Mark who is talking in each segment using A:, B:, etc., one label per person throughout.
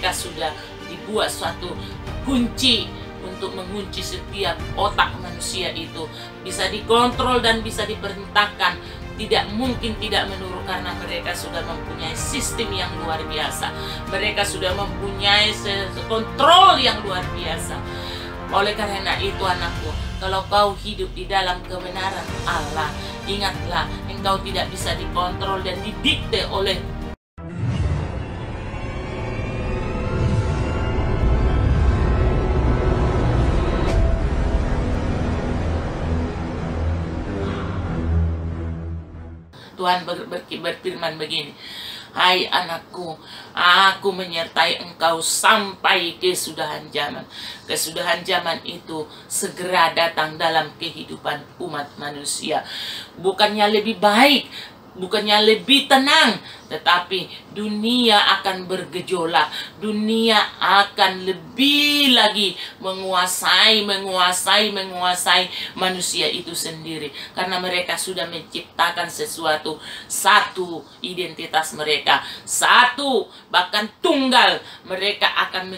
A: mereka sudah dibuat suatu kunci untuk mengunci setiap otak manusia itu. Bisa dikontrol dan bisa diperintahkan. Tidak mungkin tidak menurut, karena mereka sudah mempunyai sistem yang luar biasa. Mereka sudah mempunyai kontrol yang luar biasa. Oleh karena itu anakku, kalau kau hidup di dalam kebenaran Allah, ingatlah engkau tidak bisa dikontrol dan didikte oleh Tuhan. Berfirman begini, hai anakku, aku menyertai engkau sampai kesudahan zaman. Kesudahan zaman itu segera datang dalam kehidupan umat manusia. Bukannya lebih baik, bukannya lebih tenang, tetapi dunia akan bergejolak. Dunia akan lebih lagi menguasai manusia itu sendiri. Karena mereka sudah menciptakan sesuatu, satu identitas mereka, satu bahkan tunggal. Mereka akan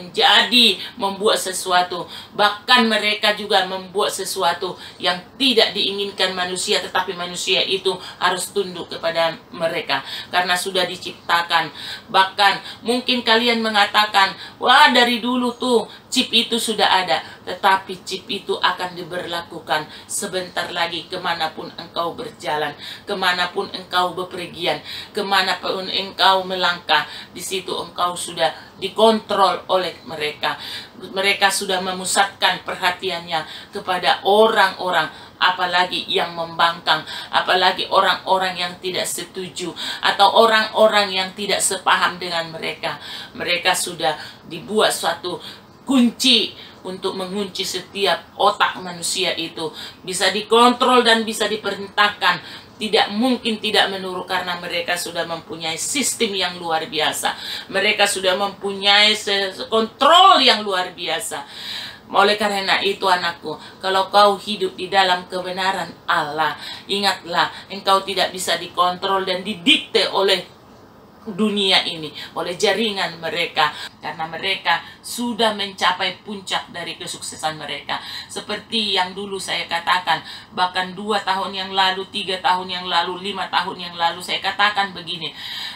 A: membuat sesuatu, bahkan mereka juga membuat sesuatu yang tidak diinginkan manusia, tetapi manusia itu harus tunduk kepada mereka karena sudah diciptakan. Bahkan mungkin kalian mengatakan, wah dari dulu tuh chip itu sudah ada, tetapi chip itu akan diberlakukan sebentar lagi kemanapun engkau berjalan, kemanapun engkau bepergian, kemanapun engkau melangkah. Di situ engkau sudah dikontrol oleh mereka. Mereka sudah memusatkan perhatiannya kepada orang-orang, apalagi yang membangkang, apalagi orang-orang yang tidak setuju atau orang-orang yang tidak sepaham dengan mereka. Mereka sudah dibuat suatu kunci untuk mengunci setiap otak manusia itu. Bisa dikontrol dan bisa diperintahkan. Tidak mungkin tidak menurut, karena mereka sudah mempunyai sistem yang luar biasa. Mereka sudah mempunyai kontrol yang luar biasa. Oleh karena itu anakku, kalau kau hidup di dalam kebenaran Allah, ingatlah engkau tidak bisa dikontrol dan didikte oleh dunia ini, oleh jaringan mereka, karena mereka sudah mencapai puncak dari kesuksesan mereka. Seperti yang dulu saya katakan, bahkan 2 tahun yang lalu, 3 tahun yang lalu, 5 tahun yang lalu, saya katakan begini,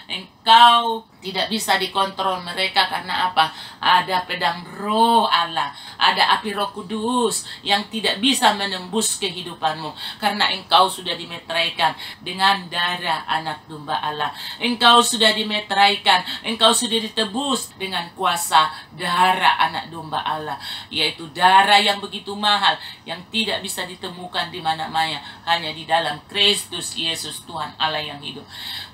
A: engkau tidak bisa dikontrol mereka. Karena apa? Ada pedang roh Allah, ada api Roh Kudus yang tidak bisa menembus kehidupanmu, karena engkau sudah dimeteraikan dengan darah anak domba Allah. Engkau sudah dimeteraikan, engkau sudah ditebus dengan kuasa darah anak domba Allah, yaitu darah yang begitu mahal, yang tidak bisa ditemukan di mana-mana, hanya di dalam Kristus Yesus Tuhan Allah yang hidup.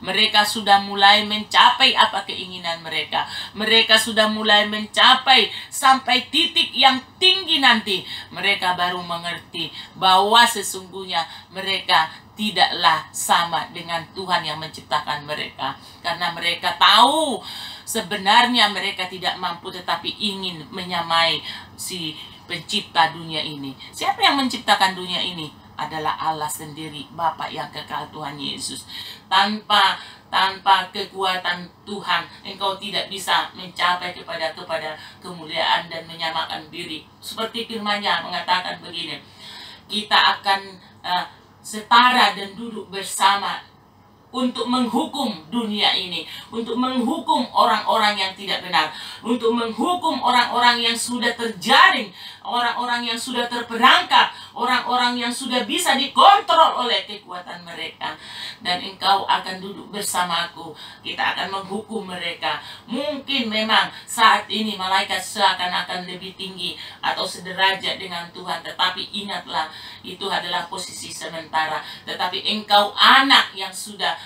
A: Mereka sudah mulai mencapai apa keinginan mereka. Mereka sudah mulai mencapai sampai titik yang tinggi nanti. Mereka baru mengerti bahwa sesungguhnya mereka tidaklah sama dengan Tuhan yang menciptakan mereka. Karena mereka tahu sebenarnya mereka tidak mampu, tetapi ingin menyamai si pencipta dunia ini. Siapa yang menciptakan dunia ini? Adalah Allah sendiri, Bapa yang kekal, Tuhan Yesus. Tanpa kekuatan Tuhan, engkau tidak bisa mencapai kepada kemuliaan dan menyamakan diri. Seperti firman-Nya mengatakan begini, kita akan setara dan duduk bersama untuk menghukum dunia ini, untuk menghukum orang-orang yang tidak benar, untuk menghukum orang-orang yang sudah terjaring, orang-orang yang sudah terperangkap, orang-orang yang sudah bisa dikontrol oleh kekuatan mereka. Dan engkau akan duduk bersamaku, kita akan menghukum mereka. Mungkin memang saat ini malaikat seakan-akan lebih tinggi atau sederajat dengan Tuhan, tetapi ingatlah, itu adalah posisi sementara. Tetapi engkau anak yang sudah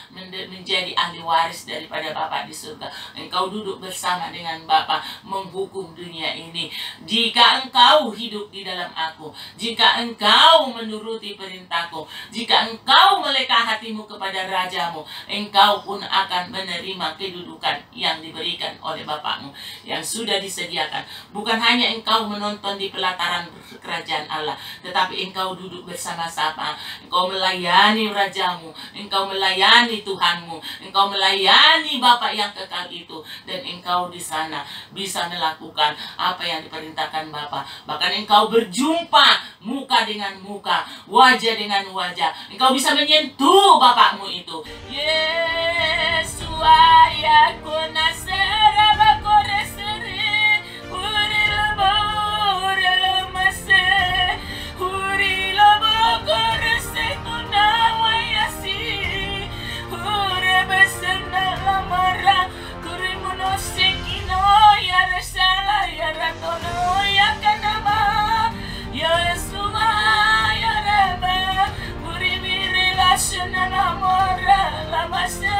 A: menjadi ahli waris daripada Bapa di surga. Engkau duduk bersama dengan Bapa menghukum dunia ini. Jika engkau hidup di dalam aku, jika engkau menuruti perintahku, jika engkau melekat hatimu kepada rajamu, engkau pun akan menerima kedudukan yang diberikan oleh Bapamu. yang sudah disediakan. Bukan hanya engkau menonton di pelataran kerajaan Allah, tetapi engkau duduk bersama-sama, engkau melayani rajamu, engkau melayani Tuhanmu, engkau melayani Bapa yang kekal itu, dan engkau di sana bisa melakukan apa yang diperintahkan Bapa. Bahkan engkau berjumpa muka dengan muka, wajah dengan wajah. Engkau bisa menyentuh Bapakmu itu. Yesus ya konasera bakoresere uri lemase uri lobokorese kunawayasi ure besena lamara kuri monosekino ya resala ya ratono ya kanama ya esuma ya reba uri mirelashana namora lamase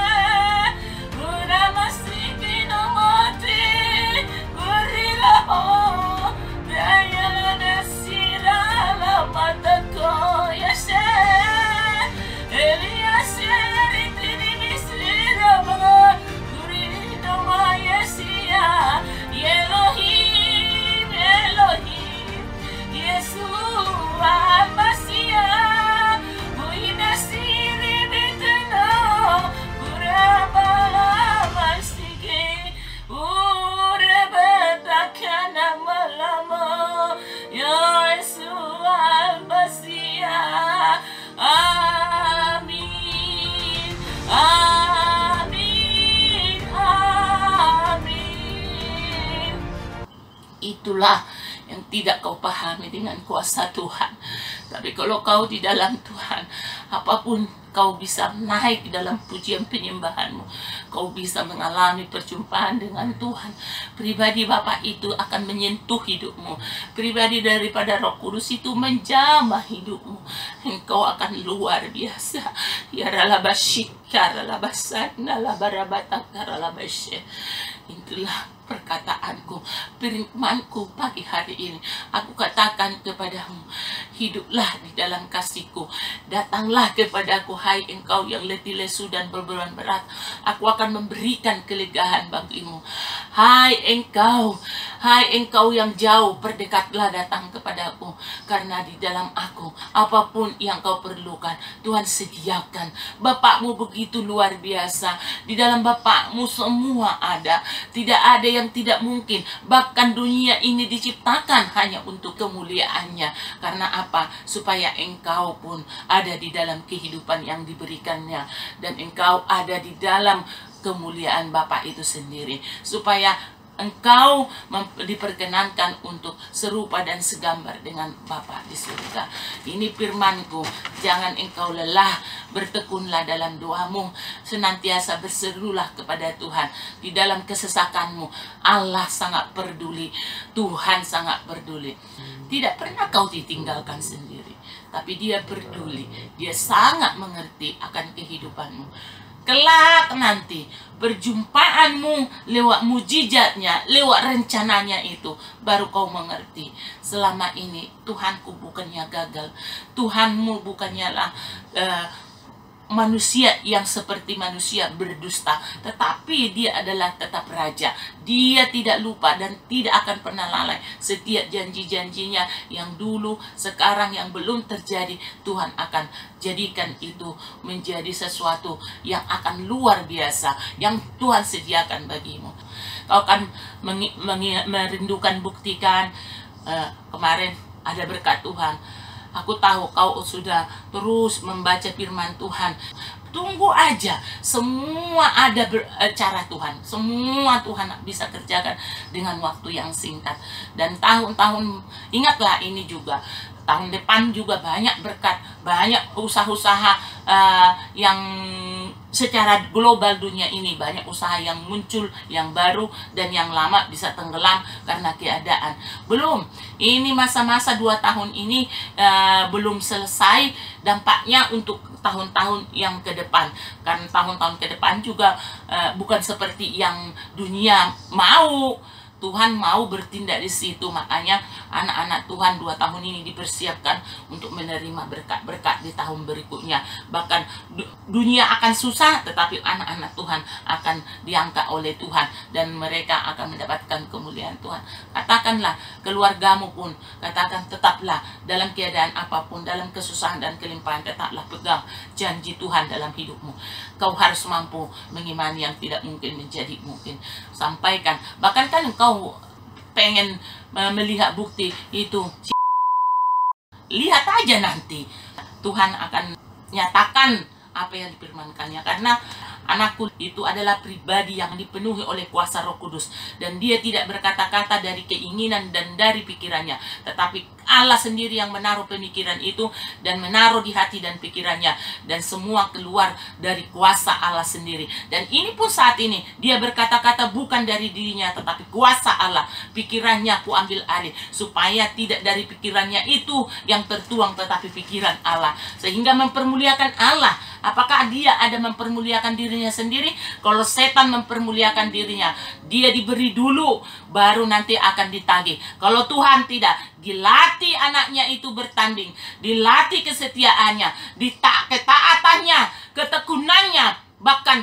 A: itulah yang tidak kau pahami dengan kuasa Tuhan. Tapi kalau kau di dalam Tuhan, apapun kau bisa naik dalam pujian penyembahanmu. Kau bisa mengalami perjumpaan dengan Tuhan. Pribadi Bapa itu akan menyentuh hidupmu. Pribadi daripada Roh Kudus itu menjamah hidupmu. Engkau akan luar biasa. Ya ralabashika ralabasana labarabata ralabashe. Itulah perkataanku, firmanku pagi hari ini. Aku katakan kepadamu, hiduplah di dalam kasihku. Datanglah kepadaku, hai engkau yang letih lesu dan berbeban berat. Aku akan memberikan kelegaan bagimu. Hai engkau yang jauh, berdekatlah datang kepadaku. Karena di dalam aku, apapun yang kau perlukan, Tuhan sediakan. Bapakmu begitu luar biasa. Di dalam Bapakmu semua ada. Tidak ada yang tidak mungkin. Bahkan dunia ini diciptakan hanya untuk kemuliaannya. Karena apa? Supaya engkau pun ada di dalam kehidupan yang diberikannya. Dan engkau ada di dalam kemuliaan Bapa itu sendiri. Supaya engkau diperkenankan untuk serupa dan segambar dengan Bapa di surga. Ini firmanku, jangan engkau lelah, bertekunlah dalam doamu, senantiasa berserulah kepada Tuhan. Di dalam kesesakanmu, Allah sangat peduli, Tuhan sangat peduli. Tidak pernah kau ditinggalkan sendiri, tapi Dia peduli, Dia sangat mengerti akan kehidupanmu. Kelak nanti perjumpaanmu lewat mujizatnya, lewat rencananya itu, baru kau mengerti. Selama ini Tuhanku bukannya gagal, Tuhanmu bukannya manusia yang seperti manusia berdusta, tetapi Dia adalah tetap Raja. Dia tidak lupa dan tidak akan pernah lalai. Setiap janji-janjinya yang dulu, sekarang, yang belum terjadi, Tuhan akan jadikan itu menjadi sesuatu yang akan luar biasa, yang Tuhan sediakan bagimu. Kau akan merindukan buktikan. Kemarin ada berkat Tuhan. Aku tahu kau sudah terus membaca firman Tuhan. Tunggu aja, semua ada cara Tuhan. Semua Tuhan bisa kerjakan dengan waktu yang singkat. Dan tahun-tahun, ingatlah ini juga, tahun depan juga banyak berkat, banyak usaha-usaha yang secara global dunia ini, banyak usaha yang muncul, yang baru dan yang lama bisa tenggelam karena keadaan. Belum, ini masa-masa 2 tahun ini belum selesai, dampaknya untuk tahun-tahun yang ke depan. Karena tahun-tahun ke depan juga bukan seperti yang dunia mau. Tuhan mau bertindak di situ, makanya anak-anak Tuhan 2 tahun ini dipersiapkan untuk menerima berkat-berkat di tahun berikutnya. Bahkan dunia akan susah, tetapi anak-anak Tuhan akan diangkat oleh Tuhan dan mereka akan mendapatkan kemuliaan Tuhan. Katakanlah keluargamu pun, katakan tetaplah dalam keadaan apapun, dalam kesusahan dan kelimpahan, tetaplah pegang janji Tuhan dalam hidupmu. Kau harus mampu mengimani yang tidak mungkin menjadi mungkin. Sampaikan, bahkan kan engkau pengen melihat bukti itu, lihat aja nanti Tuhan akan nyatakan apa yang difirmankannya. Karena anakku itu adalah pribadi yang dipenuhi oleh kuasa Roh Kudus, dan dia tidak berkata-kata dari keinginan dan dari pikirannya, tetapi Allah sendiri yang menaruh pemikiran itu dan menaruh di hati dan pikirannya, dan semua keluar dari kuasa Allah sendiri. Dan ini pun saat ini dia berkata-kata bukan dari dirinya, tetapi kuasa Allah. Pikirannya ku ambil alih, supaya tidak dari pikirannya itu yang tertuang, tetapi pikiran Allah, sehingga mempermuliakan Allah. Apakah dia ada mempermuliakan dirinya sendiri? Kalau setan mempermuliakan dirinya, dia diberi dulu, baru nanti akan ditagih. Kalau Tuhan tidak, dilatih anaknya itu bertanding, dilatih kesetiaannya, ketaatannya, ketekunannya, bahkan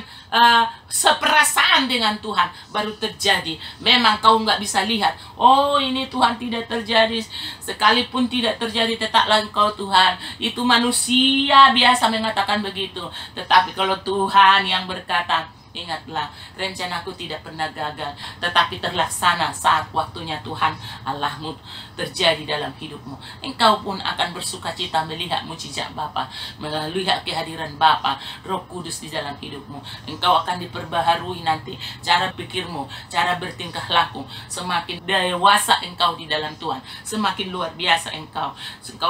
A: seperasaan dengan Tuhan, baru terjadi. Memang kau nggak bisa lihat, oh ini Tuhan tidak terjadi, sekalipun tidak terjadi tetaplah engkau Tuhan. Itu manusia biasa mengatakan begitu. Tetapi kalau Tuhan yang berkata, ingatlah, rencanaku tidak pernah gagal, tetapi terlaksana saat waktunya Tuhan Allahmu terjadi dalam hidupmu. Engkau pun akan bersuka cita melihat mujizat Bapa, melihat kehadiran Bapa, Roh Kudus di dalam hidupmu. Engkau akan diperbaharui nanti cara pikirmu, cara bertingkah laku. Semakin dewasa engkau di dalam Tuhan, semakin luar biasa engkau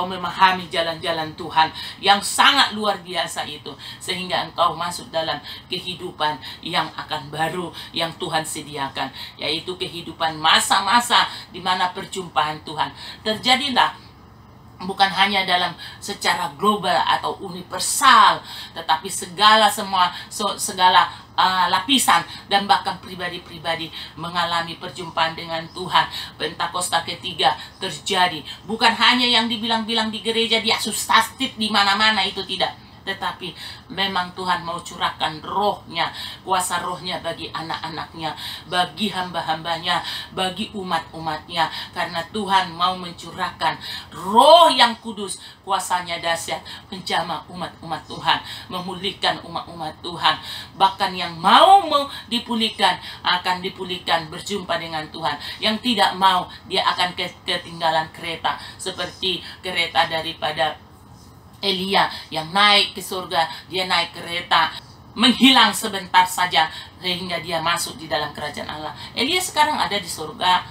A: memahami jalan-jalan Tuhan yang sangat luar biasa itu, sehingga engkau masuk dalam kehidupan yang akan baru yang Tuhan sediakan, yaitu kehidupan masa-masa di mana perjumpaan Tuhan terjadilah, bukan hanya dalam secara global atau universal, tetapi segala lapisan dan bahkan pribadi-pribadi mengalami perjumpaan dengan Tuhan. Pentakosta ketiga terjadi, bukan hanya yang dibilang-bilang di gereja, di asustastit di mana-mana, itu tidak. Tetapi memang Tuhan mau curahkan rohnya, kuasa rohnya bagi anak-anaknya, bagi hamba-hambanya, bagi umat-umatnya. Karena Tuhan mau mencurahkan roh yang kudus, kuasanya dahsyat, menjamah umat-umat Tuhan, memulihkan umat-umat Tuhan. Bahkan yang mau dipulihkan akan dipulihkan, berjumpa dengan Tuhan. Yang tidak mau, dia akan ketinggalan kereta, seperti kereta daripada Elia yang naik ke surga. Dia naik kereta, menghilang sebentar saja, sehingga dia masuk di dalam kerajaan Allah. Elia sekarang ada di surga.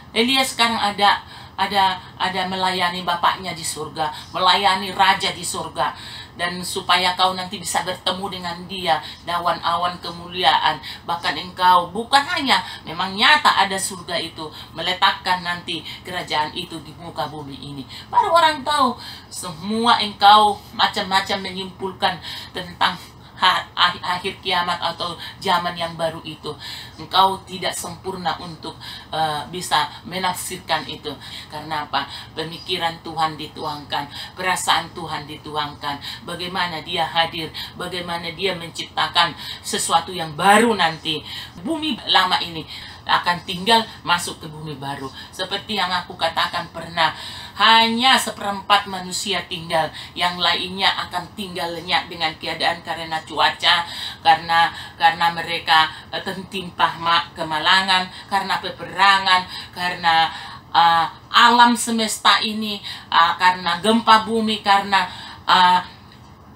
A: Elia sekarang ada melayani bapaknya di surga, melayani raja di surga. Dan supaya kau nanti bisa bertemu dengan dia, awan kemuliaan. Bahkan engkau bukan hanya memang nyata ada surga itu, meletakkan nanti kerajaan itu di muka bumi ini. Baru orang tahu, semua engkau macam-macam menyimpulkan tentang akhir kiamat atau zaman yang baru itu. Engkau tidak sempurna untuk bisa menafsirkan itu. Karena apa? Pemikiran Tuhan dituangkan, perasaan Tuhan dituangkan, bagaimana dia hadir, bagaimana dia menciptakan sesuatu yang baru nanti. Bumi lama ini akan tinggal masuk ke bumi baru. Seperti yang aku katakan pernah, hanya 1/4 manusia tinggal, yang lainnya akan tinggal lenyap dengan keadaan karena cuaca, karena mereka tertimpa kemalangan, karena peperangan, karena alam semesta ini, karena gempa bumi, karena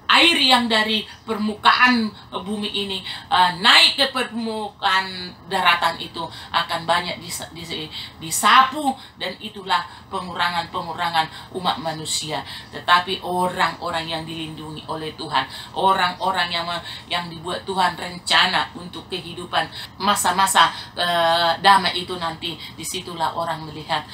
A: air yang dari permukaan bumi ini naik ke permukaan daratan itu akan banyak disapu, dan itulah pengurangan umat manusia. Tetapi orang-orang yang dilindungi oleh Tuhan, orang-orang yang dibuat Tuhan rencana untuk kehidupan masa-masa damai itu nanti, disitulah orang melihat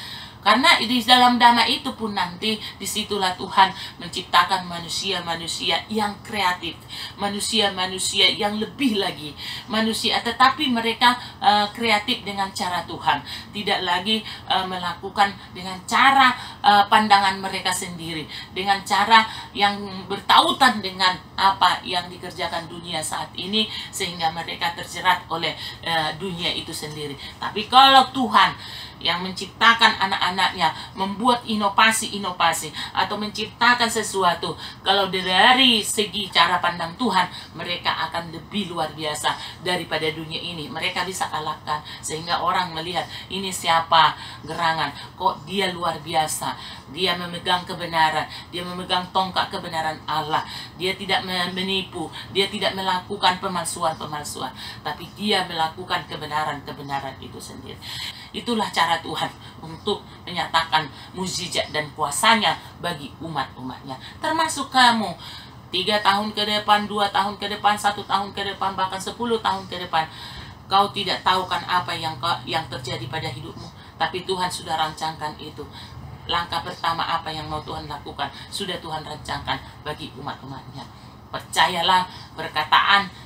A: Karena di dalam damai itu pun nanti disitulah Tuhan menciptakan manusia-manusia yang kreatif, manusia-manusia yang lebih lagi manusia, tetapi mereka kreatif dengan cara Tuhan, tidak lagi melakukan dengan cara pandangan mereka sendiri, dengan cara yang bertautan dengan apa yang dikerjakan dunia saat ini, sehingga mereka terjerat oleh dunia itu sendiri. Tapi kalau Tuhan yang menciptakan anak-anaknya, membuat inovasi-inovasi atau menciptakan sesuatu, kalau dari segi cara pandang Tuhan, mereka akan lebih luar biasa daripada dunia ini. Mereka bisa kalahkan, sehingga orang melihat, ini siapa gerangan, kok dia luar biasa, dia memegang kebenaran, dia memegang tongkat kebenaran Allah, dia tidak menipu, dia tidak melakukan pemalsuan-pemalsuan, tapi dia melakukan kebenaran-kebenaran itu sendiri. Itulah cara Tuhan untuk menyatakan mukjizat dan kuasanya bagi umat-umatnya. Termasuk kamu, 3 tahun ke depan, 2 tahun ke depan, 1 tahun ke depan, bahkan 10 tahun ke depan. Kau tidak tahu kan apa yang terjadi pada hidupmu. Tapi Tuhan sudah rancangkan itu. Langkah pertama apa yang mau Tuhan lakukan, sudah Tuhan rancangkan bagi umat-umatnya. Percayalah perkataan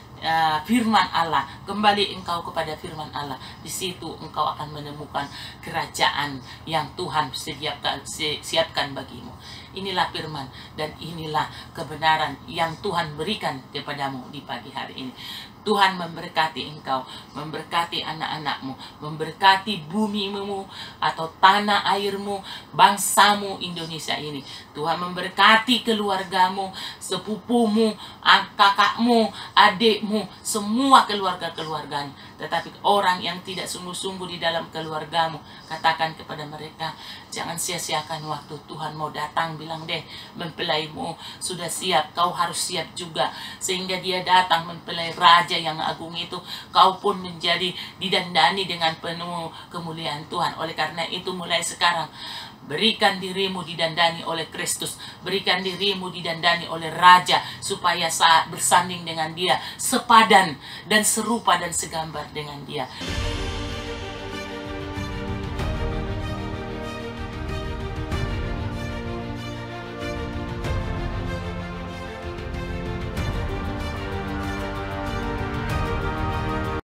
A: firman Allah, kembali engkau kepada firman Allah. Di situ engkau akan menemukan kerajaan yang Tuhan siapkan bagimu. Inilah firman dan inilah kebenaran yang Tuhan berikan kepadamu di pagi hari ini. Tuhan memberkati engkau, memberkati anak-anakmu, memberkati bumimu atau tanah airmu, bangsamu Indonesia ini. Tuhan memberkati keluargamu, sepupumu, kakakmu, adikmu, semua keluarga-keluarganya. Tetapi orang yang tidak sungguh-sungguh di dalam keluargamu, katakan kepada mereka, jangan sia-siakan waktu. Tuhan mau datang, bilang deh, mempelaimu sudah siap, kau harus siap juga. Sehingga dia datang mempelai raja yang agung itu, kau pun menjadi didandani dengan penuh kemuliaan Tuhan. Oleh karena itu mulai sekarang, berikan dirimu didandani oleh Kristus, berikan dirimu didandani oleh Raja, supaya saat bersanding dengan dia sepadan dan serupa dan segambar dengan dia.